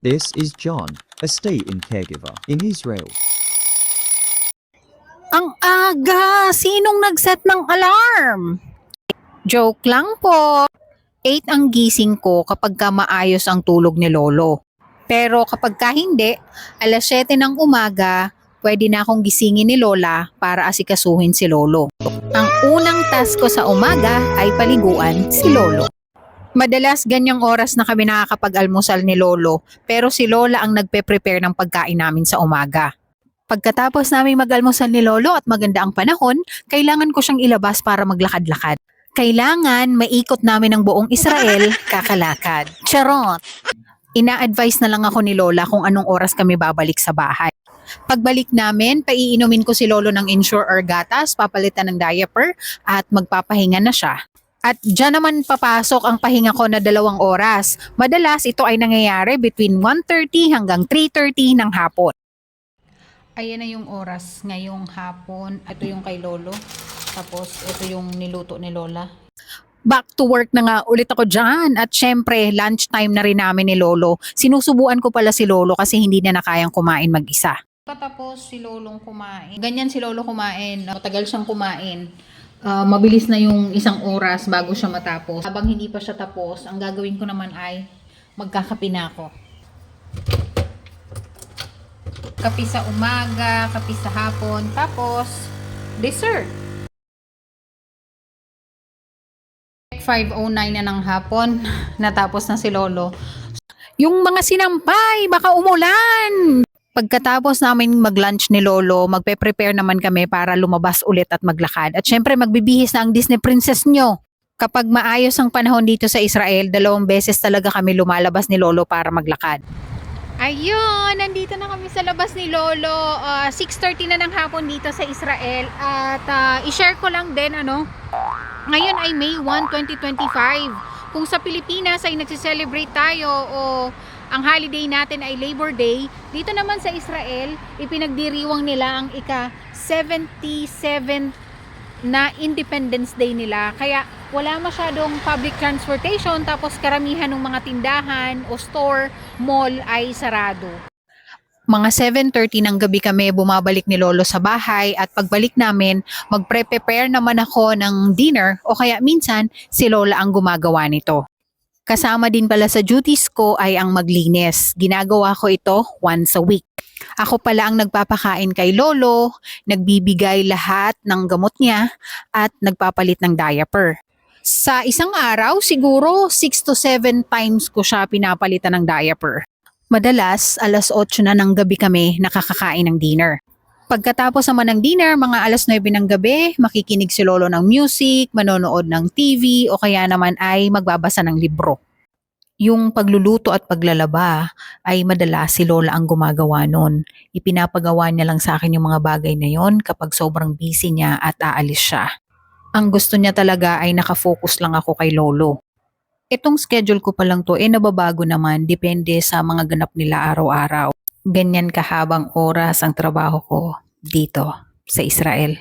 This is John, a stay-in caregiver in Israel. Ang aga! Sinong nag-set ng alarm? Joke lang po. 8 ang gising ko kapag ka maayos ang tulog ni Lolo. Pero kapag ka hindi, alas 7 ng umaga, pwede na akong gisingin ni Lola para asikasuhin si Lolo. Ang unang task ko sa umaga ay paliguan si Lolo. Madalas ganyang oras na kami nakakapag-almusal ni Lolo, pero si Lola ang nagpe-prepare ng pagkain namin sa umaga. Pagkatapos namin mag-almusal ni Lolo at maganda ang panahon, kailangan ko siyang ilabas para maglakad-lakad. Kailangan maikot namin ang buong Israel kakalakad. Charot! Ina-advise na lang ako ni Lola kung anong oras kami babalik sa bahay. Pagbalik namin, paiinumin ko si Lolo ng Ensure or gatas, papalitan ng diaper at magpapahinga na siya. At dyan naman papasok ang pahinga ko na 2 oras. Madalas ito ay nangyayari between 1:30 hanggang 3:30 ng hapon. Ayan na yung oras ngayong hapon. Ito yung kay Lolo. Tapos ito yung niluto ni Lola. Back to work na nga ulit ako dyan. At syempre, lunchtime na rin namin ni Lolo. Sinusubuan ko pala si Lolo kasi hindi na kayang kumain mag-isa. Patapos si Lolong kumain. Ganyan si Lolo kumain. Matagal siyang kumain. Mabilis na yung 1 oras bago siya matapos. Habang hindi pa siya tapos, ang gagawin ko naman ay magkakape na ako. Kape sa umaga, kape sa hapon, tapos dessert. 5:09 na ng hapon, natapos na si Lolo. Yung mga sinampay, baka umulan! Pagkatapos namin mag-lunch ni Lolo, magpe-prepare naman kami para lumabas ulit at maglakad. At syempre magbibihis na ang Disney princess nyo. Kapag maayos ang panahon dito sa Israel, 2 beses talaga kami lumalabas ni Lolo para maglakad. Ayun, nandito na kami sa labas ni Lolo. 6:30 na ng hapon dito sa Israel. At i-share ko lang din, ngayon ay May 1, 2025. Kung sa Pilipinas ay nagsiselebrate tayo o ang holiday natin ay Labor Day, dito naman sa Israel, ipinagdiriwang nila ang ika-77 na Independence Day nila. Kaya wala masyadong public transportation, tapos karamihan ng mga tindahan o store, mall ay sarado. Mga 7:30 ng gabi kami bumabalik ni Lolo sa bahay at pagbalik namin, magpre-prepare naman ako ng dinner o kaya minsan si Lola ang gumagawa nito. Kasama din pala sa duties ko ay ang maglinis. Ginagawa ko ito once a week. Ako pala ang nagpapakain kay Lolo, nagbibigay lahat ng gamot niya at nagpapalit ng diaper. Sa isang araw, siguro 6 to 7 times ko siya pinapalitan ng diaper. Madalas, alas 8 na ng gabi kami nakakakain ng dinner. Pagkatapos naman ng dinner, mga alas 9 ng gabi, makikinig si Lolo ng music, manonood ng TV o kaya naman ay magbabasa ng libro. Yung pagluluto at paglalaba ay madalas si Lola ang gumagawa nun. Ipinapagawa niya lang sa akin yung mga bagay na yon kapag sobrang busy niya at aalis siya. Ang gusto niya talaga ay nakafocus lang ako kay Lolo. Itong schedule ko pa lang to nababago naman depende sa mga ganap nila araw-araw. Ganyan kahabang oras ang trabaho ko dito sa Israel.